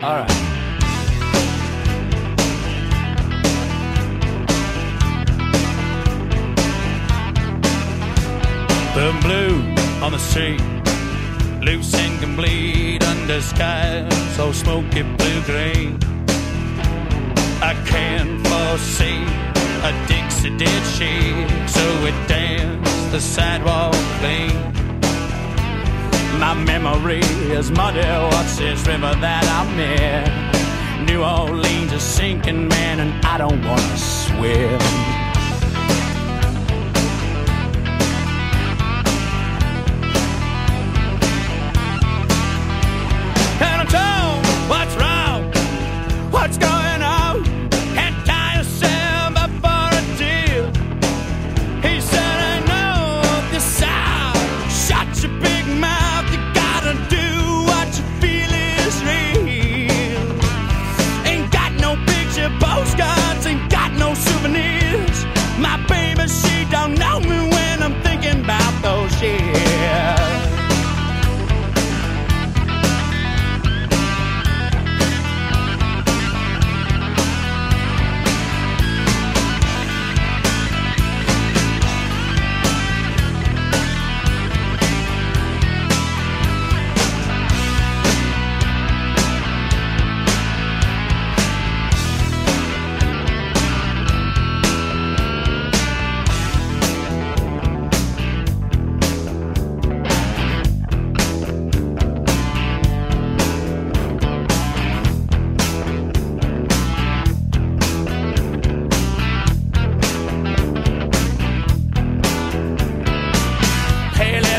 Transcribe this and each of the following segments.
All right. The blue on the street, loose and complete under skies so smoky blue-green. I can't foresee a Dixie did she, so it danced the sidewalk clean. My memory is muddy, what's this river that I'm in? New Orleans is sinking, man, and I don't wanna swim. What's wrong? What's going on? Can't tie yourself up for a deal. He said, I know this sound. Shut your big mouth. You gotta do what you feel is real. Ain't got no picture postcards, ain't got no souvenirs. My baby, she don't know me when I'm thinking about those years.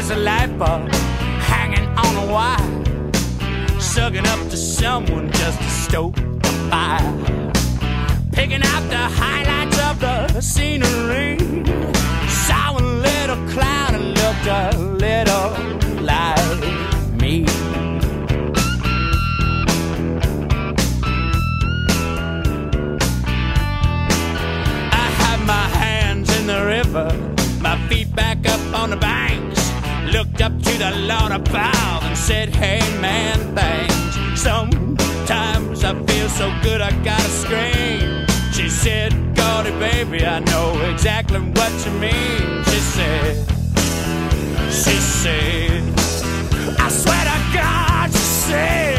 There's a light bulb hanging on a wire, sucking up to someone just to stoke the fire, picking out the highlights of the scenery. Saw a little cloud and looked a little like me. I had my hands in the river, my feet back up on the banks. Looked up to the Lord above and said, hey man, thanks. Sometimes I feel so good I gotta scream. She said, Gordy baby, I know exactly what you mean. She said, I swear to God, she said,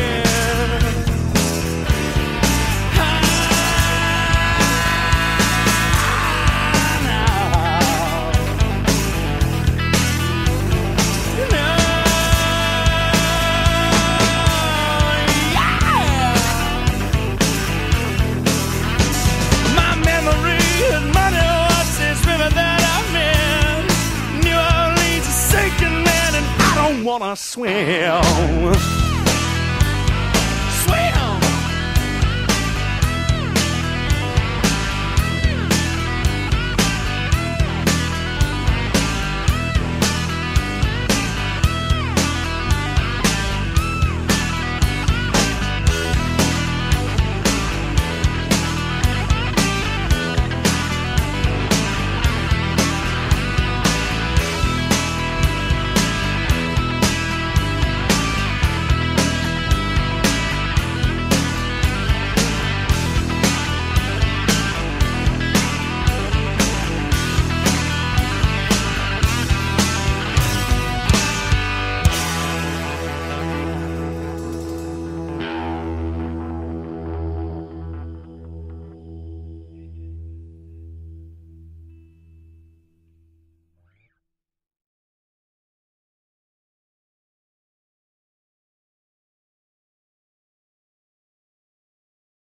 wanna swim.